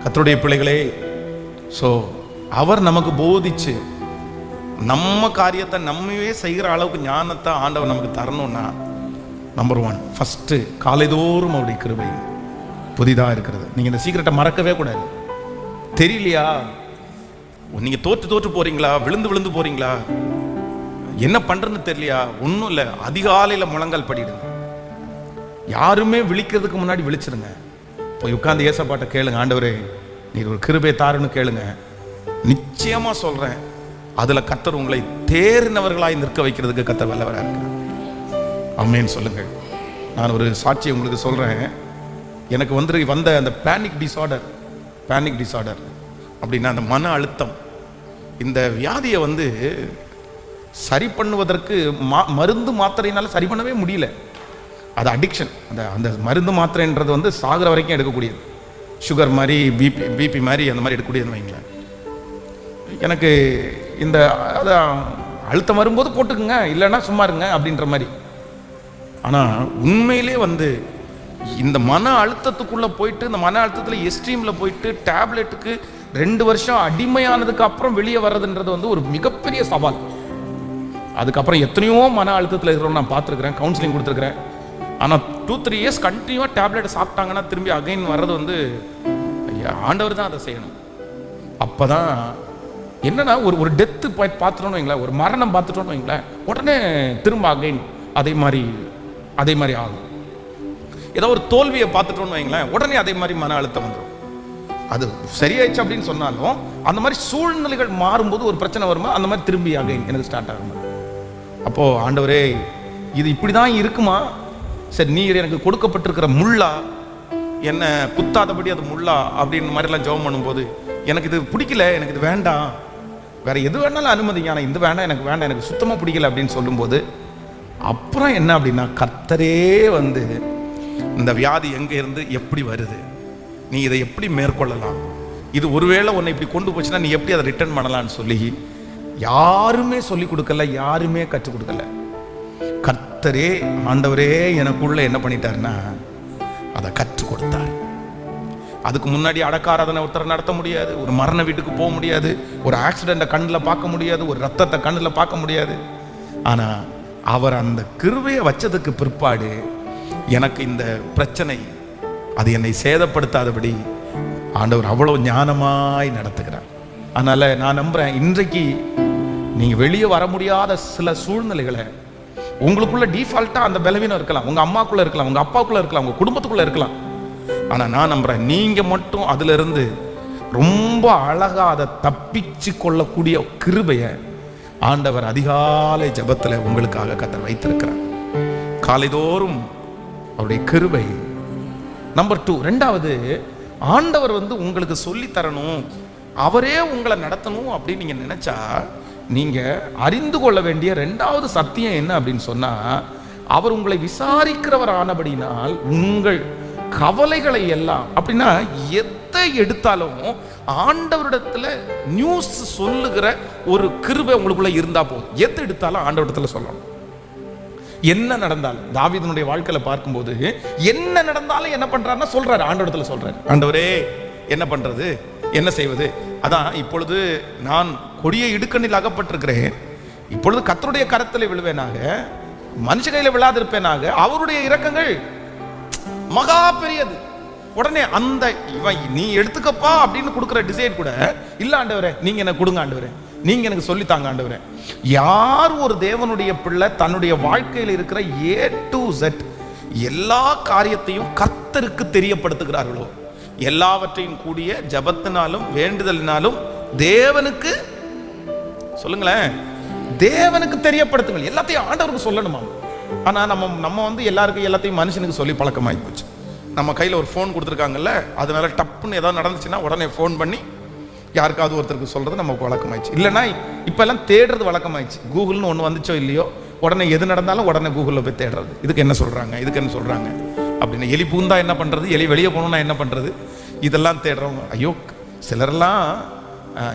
கர்த்தருடைய பிள்ளைகளே, ஸோ அவர் நமக்கு போதிச்சு நம்ம காரியத்தை நம்மவே செய்கிற அளவுக்கு ஞானத்தை ஆண்டவர் நமக்கு தரணும்னா, நம்பர் 1 ஃபஸ்ட்டு காலைதோறும் அவருடைய கிருபை புதிதாக இருக்கிறது. நீங்கள் இந்த சீக்கிரட்டை மறக்கவே கூடாது. தெரியலையா, நீங்கள் தோற்று போறீங்களா, விழுந்து போறீங்களா, என்ன பண்றதுன்னு தெரியலையா, ஒன்றும் இல்லை, அதிகாலையில் முழங்கால் படிடுங்க. யாருமே விழிக்கிறதுக்கு முன்னாடி விழிச்சிருங்க. போய் உட்காந்து ஏசப்பாட்ட கேளுங்க, ஆண்டவரே நீர் ஒரு கிருபை தாருன்னு கேளுங்க. நிச்சயமா சொல்றேன், அதுல கர்த்தர் உங்களை தேறினவர்களாய் நிற்க வைக்கிறதுக்கு கர்த்தர் வல்லவராக இருக்கிறார். ஆமென் சொல்லுங்கள். நான் ஒரு சாட்சியை உங்களுக்கு சொல்றேன். எனக்கு வந்த அந்த பேனிக் டிசார்டர் அப்படின்னா அந்த மன அழுத்தம், இந்த வியாதியை சரி பண்ணுவதற்கு மருந்து மாத்திரையினால சரி பண்ணவே முடியல. அது அடிக்ஷன். அந்த மருந்து மாத்திரைன்றது சாகிற வரைக்கும் எடுக்கக்கூடியது. சுகர் மாதிரி, பிபி மாதிரி அந்த மாதிரி எடுக்கக்கூடியதுன்னு வைங்களேன். எனக்கு இந்த அழுத்தம் வரும்போது போட்டுக்குங்க, இல்லைன்னா சும்மா இருங்க அப்படின்ற மாதிரி. ஆனால் உண்மையிலே இந்த மன அழுத்தத்துக்குள்ளே போயிட்டு, இந்த மன அழுத்தத்தில் எக்ஸ்ட்ரீமில் போயிட்டு டேப்லெட்டுக்கு 2 வருஷம் அடிமையானதுக்கு அப்புறம் வெளியே வர்றதுன்றது ஒரு மிகப்பெரிய சவால். அதுக்கப்புறம் எத்தனையோ மன அழுத்தத்தில் இருக்கிறோம் நான் பார்த்துருக்குறேன், கவுன்சிலிங் கொடுத்துருக்குறேன். ஆனால் 2-3 இயர்ஸ் கண்டினியூவாக டேப்லெட்டை சாப்பிட்டாங்கன்னா திரும்பி அகைன் வர்றது ஆண்டவர் தான் அதை செய்யணும். அப்போ தான் என்னன்னா ஒரு டெத்து பார்த்துட்டோன்னு வைங்களேன், ஒரு மரணம் பார்த்துட்டோன்னு வைங்களேன், உடனே திரும்ப அகைன் அதே மாதிரி ஆகும். ஏதோ ஒரு தோல்வியை பார்த்துட்டோன்னு வைங்களேன், உடனே அதே மாதிரி மன அழுத்தம் வந்துடும். அது சரியாயிடுச்சு அப்படின்னு சொன்னாலும் அந்த மாதிரி சூழ்நிலைகள் மாறும்போது ஒரு பிரச்சனை வருமா, அந்த மாதிரி திரும்பி அகைன் எனக்கு ஸ்டார்ட் ஆகும். அப்போ ஆண்டவரே இது இப்படிதான் இருக்குமா, சரி நீர் எனக்கு கொடுக்கப்பட்டிருக்கிற முள்ளா, என்ன குத்தாதபடி அது முள்ளா அப்படின்னு மாதிரிலாம் ஜெபம் பண்ணும்போது, எனக்கு இது பிடிக்கல, எனக்கு இது வேண்டாம், வேற எது வேணாலும் அனுமதிங்க, ஆனால் இது வேண்டாம், எனக்கு சுத்தமாக பிடிக்கல அப்படின்னு சொல்லும்போது, அப்புறம் என்ன அப்படின்னா கர்த்தரே இந்த வியாதி எங்க இருந்து எப்படி வருது, நீ இதை எப்படி மேற்கொள்ளலாம், இது ஒருவேளை உன்னை இப்படி கொண்டு போச்சுன்னா நீ எப்படி அதை ரிட்டர்ன் பண்ணலான்னு சொல்லி யாருமே சொல்லி கொடுக்கல, யாருமே கற்றுக் கொடுக்கல. கர்த்தரே ஆண்டவரே எனக்குள்ள என்ன பண்ணிட்டாருன்னா அதை கற்றுக் கொடுத்தார். அதுக்கு முன்னாடி அடக்காராதனை ஒருத்தரை நடத்த முடியாது, ஒரு மரண வீட்டுக்கு போக முடியாது, ஒரு ஆக்சிடென்ட்டை கண்ணில் பார்க்க முடியாது, ஒரு ரத்தத்தை கண்ணில் பார்க்க முடியாது. ஆனால் அவர் அந்த கிருபையை வச்சதுக்கு பிற்பாடு எனக்கு இந்த பிரச்சனை அது என்னை சேதப்படுத்தாதபடி ஆண்டவர் அவ்வளோ ஞானமாய் நடத்துகிறார். அதனால் நான் நம்புகிறேன், இன்றைக்கு நீங்கள் வெளியே வர முடியாத சில சூழ்நிலைகளை உங்களுக்குள்ள டிஃபால்ட்டாக அந்த பலவீனம் இருக்கலாம், உங்கள் அம்மாக்குள்ளே இருக்கலாம், உங்கள் அப்பாவுக்குள்ளே இருக்கலாம், உங்கள் குடும்பத்துக்குள்ளே இருக்கலாம். ஆனால் நான் நம்புகிறேன், நீங்கள் மட்டும் அதிலிருந்து ரொம்ப அழகாக அதை தப்பிச்சு கொள்ளக்கூடிய கிருபையை ஆண்டவர் அதிகாலை ஜெபத்தில் உங்களுக்காக கர்த்தர் வைத்திருக்கிறார். காலைதோறும் அவருடைய கிருபை. நம்பர் 2, ரெண்டாவது, ஆண்டவர் உங்களுக்கு சொல்லி தரணும், அவரே உங்களை நடத்தணும் அப்படின்னு நீங்கள் நினைச்சா, நீங்கள் அறிந்து கொள்ள வேண்டிய 2வது சத்தியம் என்ன அப்படின்னு சொன்னால், அவர் உங்களை விசாரிக்கிறவர் ஆனபடினால் உங்கள் கவலைகளை எல்லாம், அப்படின்னா எதை எடுத்தாலும் ஆண்டவரிடத்துல நியூஸ் சொல்லுகிற ஒரு கிருபை உங்களுக்குள்ள இருந்தா போதும். எதை எடுத்தாலும் ஆண்டவரிடத்துல சொல்லணும். என்ன நடந்தாலும் தாவீதுனுடைய வாழ்க்கையில பார்க்கும்போது என்ன நடந்தாலும் என்ன பண்றாருன்னா சொல்றாரு, ஆண்டவரிடத்துல சொல்றாரு, ஆண்டவரே என்ன பண்றது, என்ன செய்வது, அதான் இப்பொழுது நான் கொடிய இடுக்கண்ணில் அகப்பட்டிருக்கிறேன், இப்பொழுது கர்த்தருடைய கரத்தில் விழுவேனாக, மனுஷ கையில விழாதிருப்பேனாக, அவருடைய இரக்கங்கள் மகா பெரியது. உடனே அந்த இவன் நீ எடுத்துக்கப்பா அப்படின்னு கொடுக்குற டிசைன் கூட இல்ல, ஆண்டவரே நீங்க எனக்கு கொடுங்க, ஆண்டவரே நீங்க எனக்கு சொல்லித்தாங்க, ஆண்டவரே. யார் ஒரு தேவனுடைய பிள்ளை தன்னுடைய வாழ்க்கையில் இருக்கிற A to Z எல்லா காரியத்தையும் கர்த்தருக்கு தெரியப்படுத்துகிறார்களோ, எல்லாவற்றையும் கூடிய ஜபத்தினாலும் வேண்டுதலினாலும் தேவனுக்கு சொல்லுங்களேன், தேவனுக்கு தெரியப்படுத்துங்கள். எல்லாத்தையும் ஆண்டவருக்கு சொல்லணுமா? ஆனா நம்ம எல்லாருக்கும் எல்லாத்தையும் மனுஷனுக்கு சொல்லி பழக்கமாகி போச்சு. நம்ம கையில் ஒரு ஃபோன் கொடுத்துருக்காங்கல்ல, அதனால டப்புன்னு ஏதாவது நடந்துச்சுன்னா உடனே ஃபோன் பண்ணி யாருக்காவது ஒருத்தருக்கு சொல்றது நமக்கு வழக்கமாயிடுச்சு. இல்லைன்னா இப்போ எல்லாம் தேடுறது வழக்கமாயிடுச்சு. கூகுள்னு ஒன்று வந்துச்சோ இல்லையோ, உடனே எது நடந்தாலும் உடனே கூகுளில் போய் தேடுறது, இதுக்கு என்ன சொல்றாங்க, இதுக்கு என்ன சொல்றாங்க அப்படின்னு. எலி பூந்தா என்ன பண்றது, எலி வெளியே போகணும்னா என்ன பண்றது, இதெல்லாம் தேடுறவங்க. ஐயோ, சிலரெல்லாம்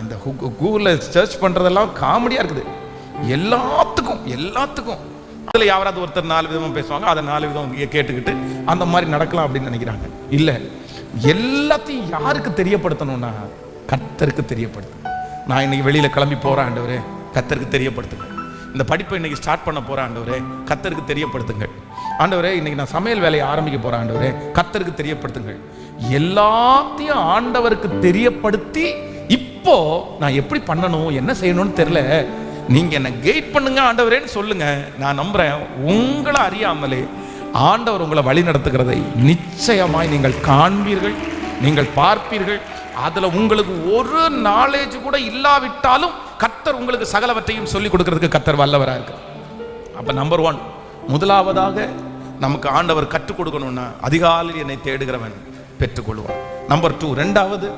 இந்த கூகுளில் சர்ச் பண்றதெல்லாம் காமெடியா இருக்குது. எல்லாத்துக்கும் அதில் யாராவது ஒருத்தர் 4 விதமாக பேசுவாங்க, அதை 4 விதம் கேட்டுக்கிட்டு அந்த மாதிரி நடக்கலாம் அப்படின்னு நினைக்கிறாங்க. இல்லை, எல்லாத்தையும் யாருக்கு தெரியப்படுத்தணும்னா கர்த்தருக்கு தெரியப்படுத்தணும். நான் இன்னைக்கு வெளியில கிளம்பி போறேன் ஆண்டவரே, கர்த்தருக்கு தெரியப்படுத்துங்க. இந்த படிப்பை இன்னைக்கு ஸ்டார்ட் பண்ண போறேன் ஆண்டவரே, கர்த்தருக்கு தெரியப்படுத்துங்க. ஆண்டவரே இன்னைக்கு நான் சமையல் வேலையை ஆரம்பிக்க போறேன் ஆண்டவரே, கர்த்தருக்கு தெரியப்படுத்துங்க. எல்லாத்தையும் ஆண்டவருக்கு தெரியப்படுத்தி இப்போ நான் எப்படி பண்ணணும், என்ன செய்யணும்னு தெரியல, நீங்க என்ன கைட் பண்ணுங்க ஆண்டவரேன்னு சொல்லுங்க. நான் நம்புறேன் உங்களை அறியாமலே ஆண்டவர் உங்களை வழி நடத்துகிறதை நிச்சயமாய் நீங்கள் காண்பீர்கள், நீங்கள் பார்ப்பீர்கள். அதுல உங்களுக்கு ஒரு நாலேஜ் கூட இல்லாவிட்டாலும் கர்த்தர் உங்களுக்கு சகலவற்றையும் சொல்லிக் கொடுக்கிறதுக்கு கர்த்தர் வல்லவராக இருக்கு. அப்ப நம்பர் 1, முதலாவதாக நமக்கு ஆண்டவர் கற்றுக் கொடுக்கணும்னா அதிகாலையில் என்னை தேடுகிறவன் பெற்றுக்கொள்வான். நம்பர் 2, ரெண்டாவது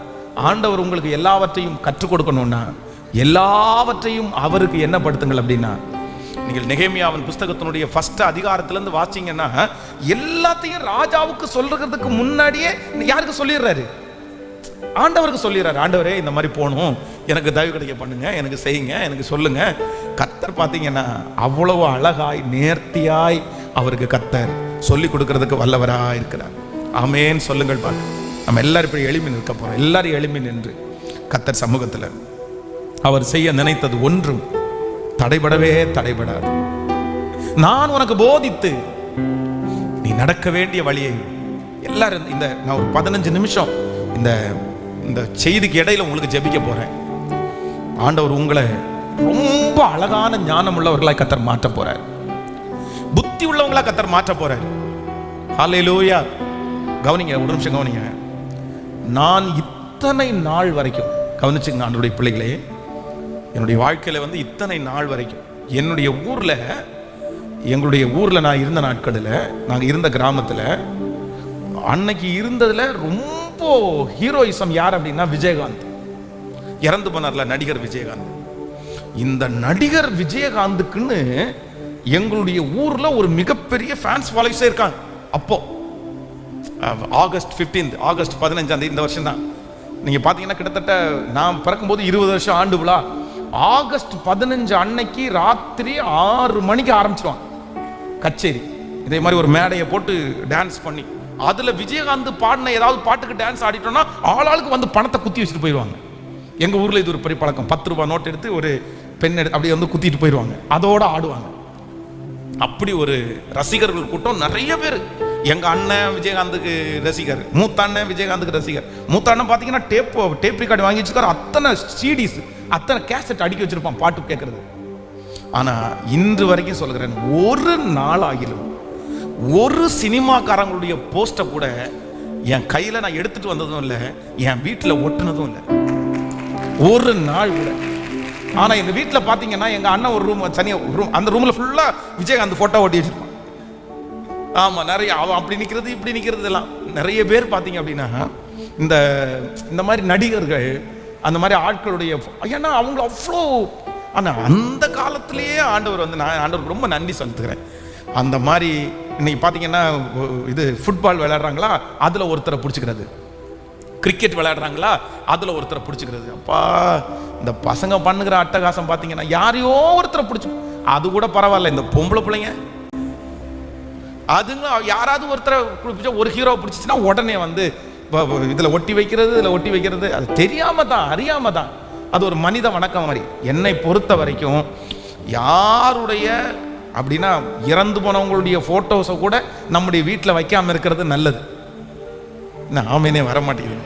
ஆண்டவர் உங்களுக்கு எல்லாவற்றையும் கற்றுக் கொடுக்கணும்னா எல்லாவற்றையும் அவருக்கு என்ன படுத்துங்கள் அப்படின்னா, நீங்கள் நெகேமியாவின் புஸ்தகத்தினுடைய ஃபர்ஸ்ட் அதிகாரத்திலிருந்து வாசிங்கன்னா எல்லாத்தையும் ராஜாவுக்கு சொல்றதுக்கு முன்னாடியே யாருக்கு சொல்லிடுறாரு, ஆண்டவருக்கு சொல்லிடுறாரு. ஆண்டவரே இந்த மாதிரி போகணும், எனக்கு தயவு கிடைக்க பண்ணுங்க, எனக்கு செய்யுங்க, எனக்கு சொல்லுங்க. கர்த்தர் பார்த்தீங்கன்னா அவ்வளவு அழகாய் நேர்த்தியாய் அவருக்கு கர்த்தர் சொல்லி கொடுக்கறதுக்கு வல்லவராக இருக்கிறார். ஆமேன் சொல்லுங்கள். பார்க்க நம்ம எல்லாரும் இப்படி எழுப்பி நிற்க போறோம். எல்லாரும் எழுப்பி நின்று கர்த்தர் சமூகத்தில் அவர் செய்ய நினைத்தது ஒன்றும் தடைபடவே தடைபடாது. நான் உனக்கு போதித்து நீ நடக்க வேண்டிய வழியை எல்லாரும் நான் ஒரு 15 நிமிஷம் இந்த செய்திக்கு இடையில உங்களுக்கு ஜெபிக்க போறேன். ஆண்டவர் உங்களை ரொம்ப அழகான ஞானம் உள்ளவர்களாய் கர்த்தர் மாற்ற போறார், புத்தி உள்ளவங்களா கர்த்தர் மாற்ற போறார். ஹல்லேலூயா. கவனிங்க, ஒரு நிமிஷம் கவனிங்க. நான் இத்தனை நாள் வரைக்கும் கவனிச்சுங்க ஆண்டவருடைய பிள்ளைகளே, என்னுடைய வாழ்க்கையில இத்தனை நாள் வரைக்கும் எங்களுடைய ஊர்ல நான் இருந்த நாட்களில், நாங்கள் இருந்த கிராமத்தில் அன்னைக்கு இருந்ததுல ரொம்ப ஹீரோயிசம் யார் அப்படின்னா விஜயகாந்த். இறந்து போனார்ல நடிகர் விஜயகாந்த். இந்த நடிகர் விஜயகாந்துக்குன்னு எங்களுடைய ஊர்ல ஒரு மிகப்பெரிய ஃபேன்ஸ் ஃபாலோவர்ஸ் இருக்காங்க. அப்போ ஆகஸ்ட் 15 இந்த வருஷம் தான். நீங்க பாத்தீங்கன்னா கிட்டத்தட்ட நான் பிறக்கும்போது 20 வருஷம் ஆண்டு விழா. ஆகஸ்ட் 15 அன்னைக்கு ராத்திரி 6 மணிக்கு ஆரம்பிச்சிருவாங்க கச்சேரி. இதே மாதிரி ஒரு மேடையை போட்டு டான்ஸ் பண்ணி அதுல விஜயகாந்த் பாடின ஏதாவது பாட்டுக்கு டான்ஸ் ஆடிட்டோம்னா ஆளாளுக்கு பணத்தை குத்தி வச்சுட்டு போயிடுவாங்க. எங்க ஊர்ல இது ஒரு பெரிய பழக்கம். 10 ரூபாய் நோட் எடுத்து ஒரு பெண் எடுத்து அப்படி குத்திட்டு போயிடுவாங்க, அதோட ஆடுவாங்க. அப்படி ஒரு ரசிகர்கள் கூட்டம் நிறைய பேர். எங்க அண்ணன் விஜயகாந்துக்கு ரசிகர், மூத்த அண்ணன் விஜயகாந்துக்கு ரசிகர். மூத்த அண்ணன் பாத்தீங்கன்னா டேப் ரெக்கார்டு வாங்கி வச்சிருக்காரு, அத்தனை சிடிஸ், அத்தனை கேசட் அடுக்கி வச்சிருப்பான் பாட்டு கேட்கறது. ஆனா இன்று வரைக்கும் சொல்கிறேன், ஒரு நாள் ஆகிலும் ஒரு சினிமாக்காரங்களுடைய போஸ்டர் கூட என் கையில நான் எடுத்துட்டு வந்ததும் இல்லை, என் வீட்டில் ஒட்டுனதும் இல்லை, ஒரு நாள் கூட. ஆனா எங்க வீட்டில் பாத்தீங்கன்னா எங்க அண்ணன் ஒரு ரூம் தனியா ரூம், அந்த ரூம்ல ஃபுல்லா விஜயகாந்த் போட்டோ ஒட்டி வச்சிருப்பான். ஆமா, நிறைய அவன் அப்படி நிக்கிறது இப்படி நிக்கிறது எல்லாம் நிறைய பேர் பாத்தீங்க அப்படின்னா இந்த மாதிரி நடிகர்கள் அந்த மாதிரி ஆட்களுடைய, ஏன்னா அவங்க அவ்வளோ. ஆனா அந்த காலத்திலேயே ஆண்டவர் நான் ஆண்டவருக்கு ரொம்ப நன்றி செலுத்துகிறேன். அந்த மாதிரி இன்னைக்கு பார்த்தீங்கன்னா இது ஃபுட்பால் விளையாடுறாங்களா, அதில் ஒருத்தரை பிடிச்சிக்கிறது, கிரிக்கெட் விளையாடுறாங்களா, அதில் ஒருத்தரை பிடிச்சிக்கிறது. அப்பா இந்த பசங்க பண்ணுகிற அட்டகாசம் பார்த்தீங்கன்னா யாரையோ ஒருத்தரை பிடிச்சி, அது கூட பரவாயில்ல. இந்த பொம்பளை பிள்ளைங்க அதுங்க யாராவது ஒருத்தரை பிடிச்சா, ஒரு ஹீரோ பிடிச்சிச்சுன்னா உடனே இதில் ஒட்டி வைக்கிறது, அது தெரியாம தான் அறியாம தான். அது ஒரு மனித வணக்கம் மாதிரி. என்னை பொறுத்த வரைக்கும் யாருடைய அப்படின்னா இறந்து போனவங்களுடைய போட்டோஸை கூட நம்முடைய வீட்டில் வைக்காம இருக்கிறது நல்லது. ஆமேனே வர மாட்டேங்குது.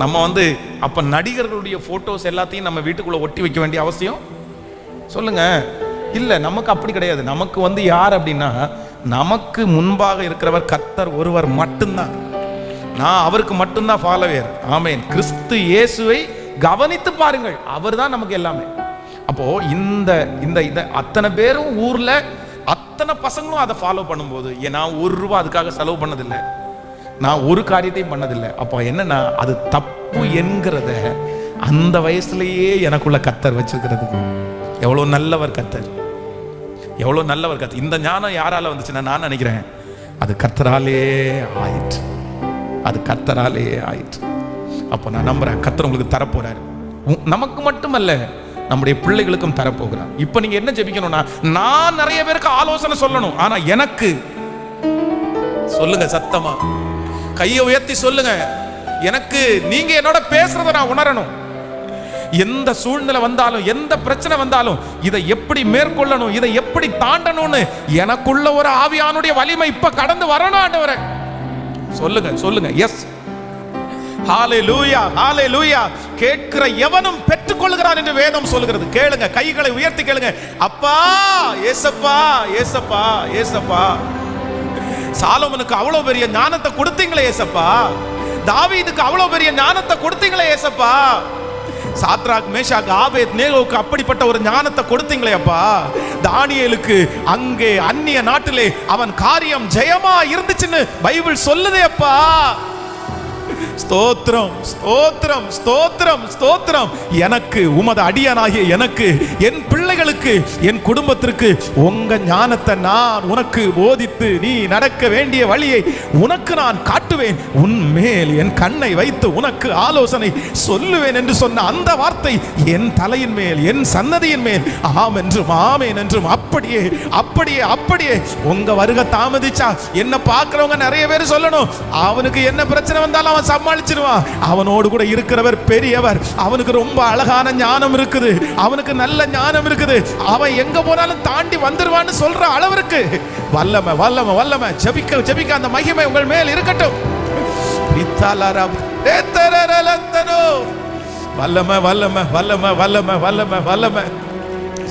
நம்ம அப்ப நடிகர்களுடைய போட்டோஸ் எல்லாத்தையும் நம்ம வீட்டுக்குள்ள ஒட்டி வைக்க வேண்டிய அவசியம் சொல்லுங்க இல்ல. நமக்கு அப்படி கிடையாது. நமக்கு யார் அப்படின்னா நமக்கு முன்பாக இருக்கிறவர் கர்த்தர் ஒருவர் மட்டும்தான். நான் அவருக்கு மட்டும்தான் ஃபாலோவர். ஆமேன். கிறிஸ்து இயேசுவை கவனித்து பாருங்கள், அவர் தான் நமக்கு எல்லாமே. அப்போ இந்த அத்தனை பேரும் ஊர்ல அத்தனை பசங்களும் அதை ஃபாலோ பண்ணும்போது நான் 1 ரூபாய் அதுக்காக செலவு பண்ணதில்லை, நான் ஒரு காரியத்தையும் பண்ணதில்லை. அப்போ என்னன்னா அது தப்பு என்கிறத அந்த வயசுலயே எனக்குள்ள கர்த்தர் வச்சிருக்கிறதுக்கு எவ்வளவு நல்லவர் கர்த்தர், எவ்வளவு நல்லவர் கர்த்தர். இந்த ஞானம் யாரால வந்துச்சுன்னா நான் நினைக்கிறேன் அது கர்த்தராலே ஆயிற்று, அது கர்த்தராலே ஆயிற்று. அப்போ நான் நம்புறேன் கர்த்தர் உங்களுக்கு தரப்போறாரு. நமக்கு மட்டுமல்ல, நம்முடைய பிள்ளைகளுக்கும் தரப்போகிறார். இப்ப நீங்க என்ன ஜெபிக்கணும்னா, நான் நிறைய பேருக்கு ஆலோசனை சொல்லணும், ஆனா எனக்கு சொல்லுங்க சத்தமா, கையை உயர்த்தி சொல்லுங்க, எனக்கு நீங்க என்னோட பேசுறத நான் உணரணும். எந்த சூழ்நிலை வந்தாலும், எந்த பிரச்சனை வந்தாலும், இதை எப்படி மேற்கொள்ளணும், இதை எப்படி தாண்டணும்னு எனக்குள்ள ஒரு ஆவியானுடைய வலிமை இப்ப கடந்து வரணும் ஆண்டவரே. சொல்லுங்க சொல்லுங்க. எஸ், ஹalleluya ஹalleluya. கேட்கிற எவனும் பெற்றுக்கொள்கிறான் என்று வேதம் சொல்கிறது. கேளுங்க, கைகளை உயர்த்தி கேளுங்க. அப்பா, ஏசப்பா ஏசப்பா ஏசப்பா. சாலோமனுக்கு அவ்வளவு பெரிய ஞானத்தை கொடுத்தீங்களே ஏசப்பா. தாவீதுக்கு அவ்வளவு பெரிய ஞானத்தை கொடுத்தீங்களே ஏசப்பா. சாத்ராக், மேஷாக், ஆபேத்நேகோவுக்கு அப்படிப்பட்ட ஒரு ஞானத்தை கொடுத்தீங்களே அப்பா. தானியேலுக்கு அங்கே அந்நிய நாட்டிலே அவன் காரியம் ஜெயமா இருந்துச்சுன்னு பைபிள் சொல்லுதே அப்பா. ஸ்தோத்திரம் ஸ்தோத்திரம் ஸ்தோத்திரம் ஸ்தோத்திரம். எனக்கு, உமது அடியானாகிய எனக்கு, என் பிள்ளைகளுக்கு, என் குடும்பத்திற்கு உங்க ஞானத்தை நான் உனக்கு போதித்து நீ நடக்க வேண்டிய வழியை உனக்கு நான் காட்டுவேன், உன்மேல் என் கண்ணை வைத்து உனக்கு ஆலோசனை சொல்லுவேன் என்று சொன்ன அந்த வார்த்தை என் தலையின் மேல், என் சன்னதியின் மேல் ஆம் என்றும் ஆமேன் என்றும் அப்படியே அப்படியே அப்படியே. உங்க வருகை தாமதிச்சா என்ன பார்க்கிறவங்க நிறைய பேர் சொல்லணும், அவனுக்கு என்ன பிரச்சனை வந்தாலும் அவன் சமாளிச்சிருவான், அவனோடு கூட இருக்கிறவர் பெரியவர், அவனுக்கு ரொம்ப அழகான ஞானம் இருக்குது, அவனுக்கு நல்ல ஞானம் இருக்குது, அவன் எங்க போனாலும் தாண்டி வந்துருவான்னு சொல்ற அளவிற்கு வல்லமை வல்லமை வல்லமை. ஜெபிக்க ஜெபிக்க அந்த மகிமை உங்கள் மேல் இருக்கட்டும். வல்லமை வல்லமை வல்லமை வல்லமை வல்லமை வல்லமை.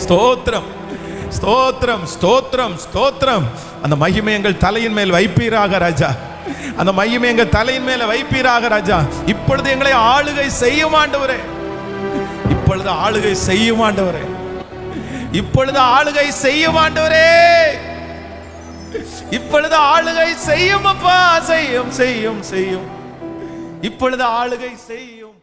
ஸ்தோத்திரம் ஸ்தோத்திரம் ஸ்தோத்திரம் ஸ்தோத்திரம். அந்த மகிமை எங்கள் தலையின் மேல் வைப்பீராக ராஜா, அந்த மகிமை எங்கள் தலையின் மேல வைப்பீராக ராஜா. இப்பொழுது எங்களை ஆளுகை செய்யும் ஆண்டவரே, இப்பொழுது ஆளுகை செய்யும் ஆண்டவரே, இப்பொழுது ஆளுகை செய்யும் ஆண்டவரே, இப்பொழுது ஆளுகை செய்யும் அப்பா. செய்யும் செய்யும் செய்யும், இப்பொழுது ஆளுகை செய்யும்.